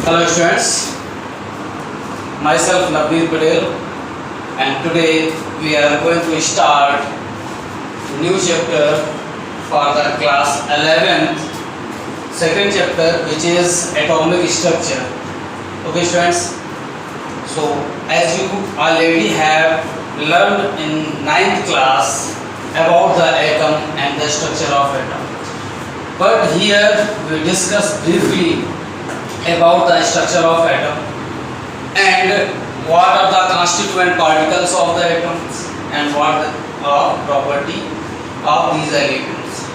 Hello students, myself Navneet Patel, and today we are going to start new chapter for the class 11th, second chapter, which is atomic structure. Okay students, so as you already have learned in 9th class about the atom and the structure of atom, but here we discuss briefly about the structure of atom and what are the constituent particles of the atoms and what are property of these elements,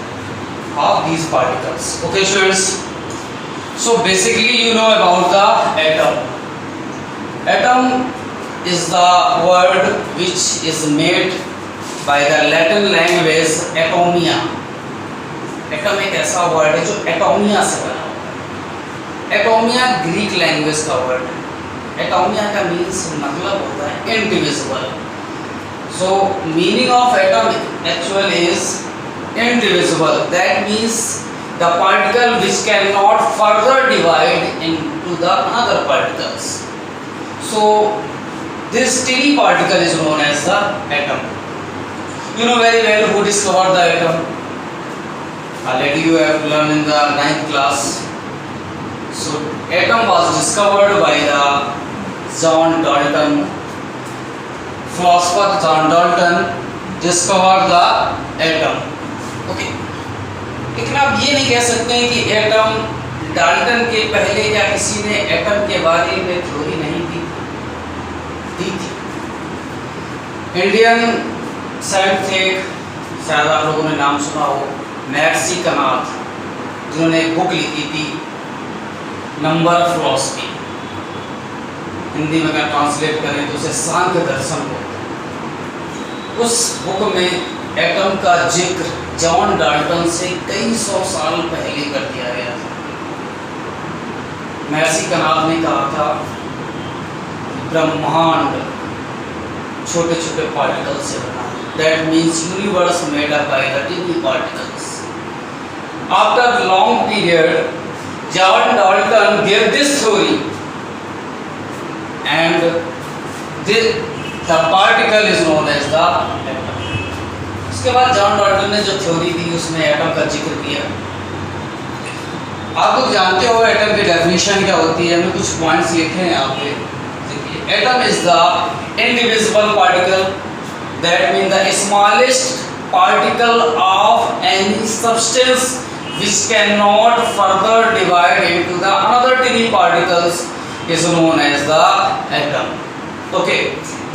of these particles. Okay students, so basically you know about the atom. Atom is the word which is made by the Latin language atomia. Atom एक ऐसा word है जो एटोमिया से बना होता है। Atomia Greek language का word है। एटोमिया का मीन्स मतलब होता है indivisible. So meaning of atom actual is indivisible. That means the particle which can not further divide into the other particles. So this tiny particle is known as the atom. You know very well who discovered the atom. Already you have learned in the 9th class. So atom was discovered by the John Dalton. Philosopher John Dalton discovered the atom. Okay. लेकिन आप ये नहीं कह सकते हैं कि atom Dalton के पहले क्या किसी ने एटम के बारे में थ्योरी नहीं दी थी। इंडियन साइंटिफिक, शायद आप लोगों ने नाम सुना हो, महर्षि कनाथ, जिन्होंने एक बुक लिखी थी नंबर ऑफ फिलॉसफी। हिंदी में अगर ट्रांसलेट करें तो उसे सांख्य दर्शन को। उस बुक में एटम का जिक्र जॉन डाल्टन से कई सौ साल पहले कर दिया गया था। महर्षि कनाथ ने कहा था ब्रह्मांड छोटे छोटे पार्टिकल से बना है। That means universe made up by the tiny particles. After a long period, John Dalton gave this theory, and the particle is known as the atom. उसके बाद जॉन डाल्टन ने जो थ्योरी दी उसमें एटम का जिक्र किया। आप लोग जानते हो एटम की डेफिनेशन क्या होती है। मैं कुछ पॉइंट्स लिखे हैं आप पे। Atom is the indivisible particle, that means the smallest particle of any substance which cannot further divide into the another tiny particles is known as the atom. Okay,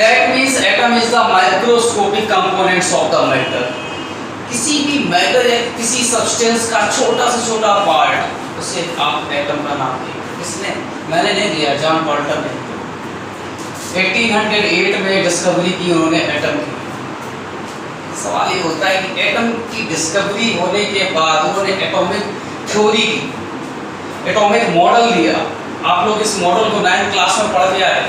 that means atom is the microscopic components of the matter. किसी भी matter या किसी substance का छोटा से छोटा part, उसे आप एटम का नाम देंगे। किसने? मैंने नहीं दिया, जॉन डाल्टन ने 1808 में डिस्कवरी की उन्होंने एटम की। सवाल ये होता है कि एटम की डिस्कवरी होने के बाद उन्होंने एटॉमिक थ्योरी की, एटॉमिक मॉडल दिया। आप लोग इस मॉडल को 9th क्लास में पढ़ के आए।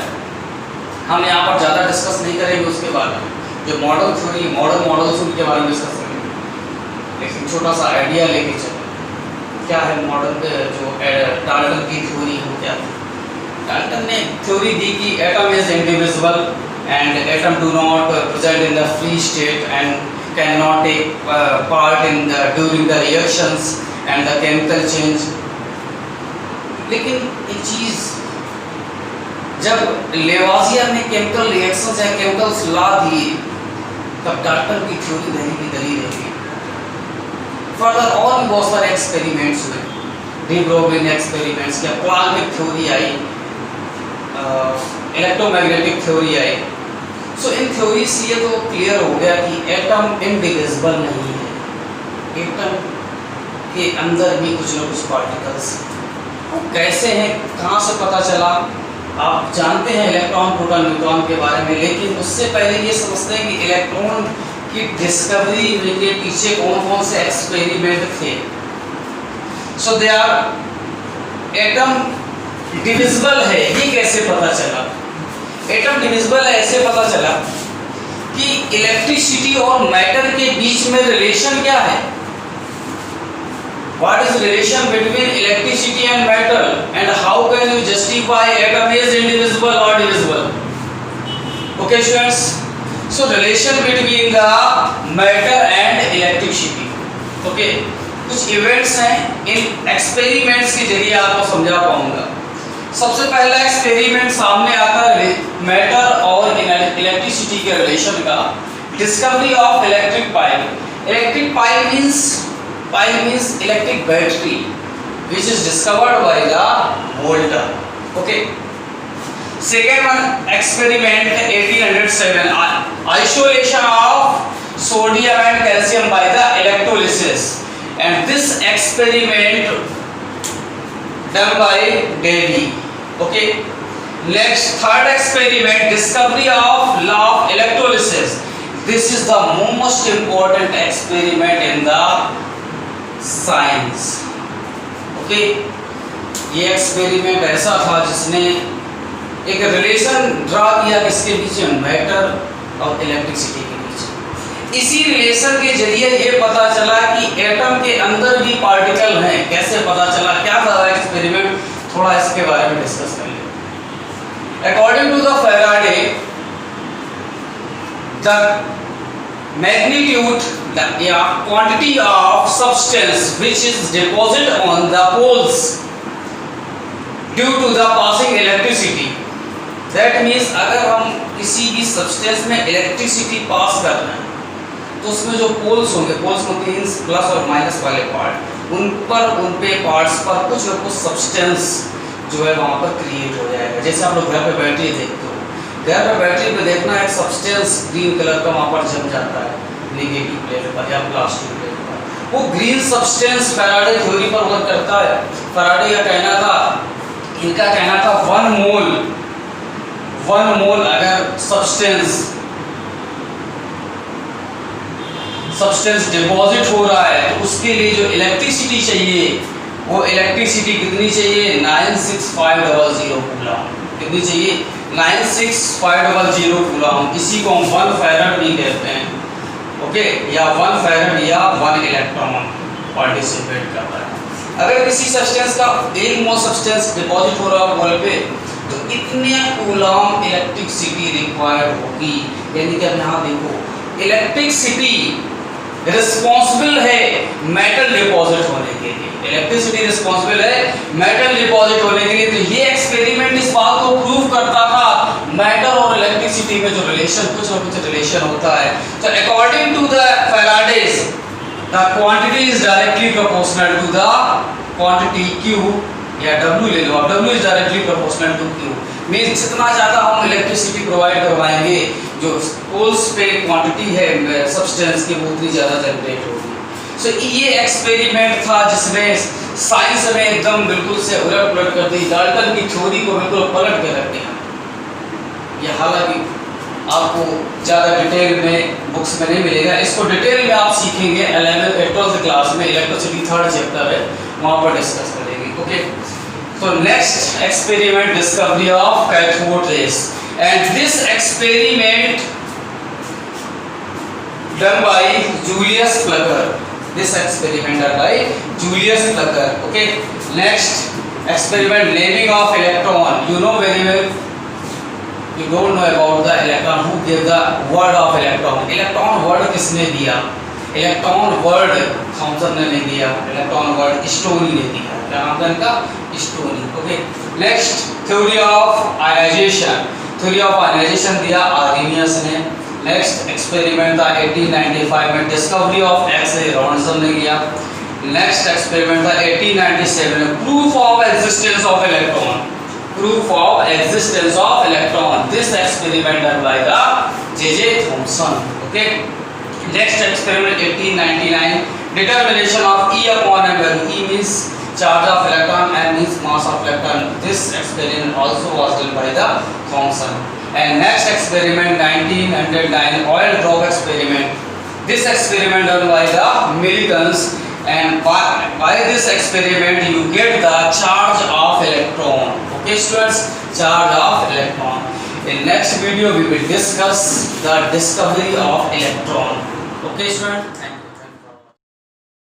हम यहाँ पर ज़्यादा डिस्कस नहीं करेंगे उसके बारे में। जो मॉडल थ्योरी, मॉडल्स उनके बारे में डिस्कस करेंगे, लेकिन छोटा सा आइडिया लेके चलो क्या है मॉडल। जो डाल्टन की थ्योरी हो क्या थी? डाल्टन ने थ्योरी दी कि atom is indivisible and atom do not present in the free state and cannot take part in the during the reactions and the chemical change. लेकिन एक चीज, जब लेवाजियर ने केमिकल रिएक्शंस या केमिकल्स ला दिए तब डाल्टन की थ्योरी नहीं की दली रह गई। फर्दर और भी बहुत सारे एक्सपेरिमेंट्स हुए, डी ब्रोगलिन एक्सपेरिमेंट्स किया, Planck theory I, electromagnetic theory I. So in theory से ये तो क्लियर हो गया कि एटम इंडिविजिबल नहीं है। एटम के अंदर भी कुछ ना कुछ पार्टिकल्स कैसे हैं, कहाँ से पता चला? आप जानते हैं इलेक्ट्रॉन, प्रोटॉन, न्यूट्रॉन के बारे में, लेकिन उससे पहले ये समझते हैं कि इलेक्ट्रॉन की डिस्कवरी के पीछे कौन कौन से एक्सपेरिमेंट थे। सो दे आर एटम डिविजिबल है, ये कैसे पता चला? एटम डिविजिबल है ऐसे पता चला कि इलेक्ट्रिसिटी और मैटर के बीच में रिलेशन क्या है। What is the relation between electricity and matter, and how can you justify atom is indivisible or divisible? Okay students, so relation between the matter and electricity. Okay, कुछ events हैं, इन experiments के जरिए आपको समझा पाऊंगा। सबसे पहला एक्सपेरिमेंट सामने आता है मैटर और इलेक्ट्रिसिटी के रिलेशन का, discovery of electric pipe. Electric pipe means electric battery which is discovered by the Volta. Okay, second one experiment 1807, isolation of sodium and calcium by the electrolysis, and this experiment done by Davy. Okay, next third experiment, discovery of law of electrolysis. This is the most important experiment in the science. Okay, ये experiment ऐसा था जिसने एक relation draw किया किसके बीच में, matter और electricity के बीच। इसी रिलेशन के जरिए ये पता चला कि एटम के अंदर भी पार्टिकल हैं। कैसे पता चला, क्या था एक्सपेरिमेंट, थोड़ा इसके बारे में डिस्कस कर लें। According to the Faraday, the magnitude, the quantity of substance which is deposited on the poles due to the passing electricity. That means अगर हम किसी भी सब्सटेंस में इलेक्ट्रिसिटी पास कर रहे हैं तो उसमें जो पोल्स होंगे, पोल्स मींस प्लस और माइनस वाले पार्ट, उन पे पार्ट्स पर कुछ न कुछ सब्सटेंस जो है वहाँ पर क्रिएट हो जाएगा। जैसे आप लोग घर पे बैटरी देखते हो, घर पे बैटरी पे देखना एक सब्सटेंस ग्रीन कलर का वहाँ पर जम जाता है नेगेटिव प्लेट पर या पॉजिटिव प्लेट पर। वो ग्रीन सब्सटेंस फैराडे थ्योरी पर वर्क करता है। फैराडे का कहना था, इनका कहना था 1 मोल अगर सब्सटेंस डिपॉजिट हो रहा है तो उसके लिए जो इलेक्ट्रिसिटी चाहिए वो इलेक्ट्रिसिटी कितनी चाहिए, 96500 कूलम। कितनी चाहिए, 96500 कूलम। इसी को हम 1 फैराड भी कहते हैं। ओके, या 1 फैराड या 1 इलेक्ट्रॉन पार्टिसिपेट करता है। अगर किसी सब्सटेंस का 1 मोल सब्सटेंस डिपॉजिट हो रहा है पोल पे तो इतने कूलम इलेक्ट्रिसिटी रिक्वायर्ड होगी। यानी कि अब यहाँ देखो, इलेक्ट्रिसिटी रिस्पॉन्सिबल है मेटल डिपॉजिट होने के लिए, इलेक्ट्रिसिटी रिस्पॉन्सिबल है मेटल डिपॉजिट होने के लिए। तो ये एक्सपेरिमेंट इस बात को प्रूव करता था मैटर और इलेक्ट्रिसिटी में जो रिलेशन, कुछ ना कुछ रिलेशन होता है। तो according to the Faraday's, the quantity is directly proportional to the quantity Q या W ले लो आप, W is directly proportional to Q। Means जितना ज़्यादा हम इलेक्ट्रिसिटी प्रोवाइड करवाएंगे, जो पोल्स पे क्वांटिटी है सब्सटेंस की, वो उतनी ज़्यादा जनरेट होगी। सो ये एक्सपेरिमेंट था जिसने साइंस में एकदम बिल्कुल से उलट पुलट कर दी, डाल्टन की थ्योरी को बिल्कुल पलट के रख दिया। ये हालांकि आपको ज़्यादा डिटेल में बुक्स में नहीं मिलेगा, इसको डिटेल में आप सीखेंगे 11th और 12th क्लास में, इलेक्ट्रिसिटी 3rd चैप्टर है, वहाँ पर डिस्कस करेंगे। Okay, so next experiment, discovery of cathode rays, and this experiment done by Julius Plucker. This experiment done by Julius Plucker. Okay, next experiment, naming of electron. You know very well, you don't know about the electron. Who gave the word of electron? Electron word किसने दिया? Electron word Thompson ने नहीं दिया, electron word stony ने दिया। क्या नाम था इनका? Stoney. Okay, next theory of ionization. Theory of ionization दिया आर्हेनियस ने। नेक्स्ट एक्सपेरिमेंट था 1895 में, डिस्कवरी ऑफ एक्स-रे रॉन्सन ने किया। नेक्स्ट एक्सपेरिमेंट था 1897 में, proof of existence of electron. Proof of existence of electron, this experiment done by the J Thomson. Okay, next experiment 1899, determination of E upon m value. E means charge of electron, m means mass of electron. This experiment also was done by the Thomson. And next experiment 1909, oil drop experiment. This experiment done by the Militons, and by this experiment you get the charge of electron. Okay students, charge of electron. In next video we will discuss the discovery of electron. Okay students.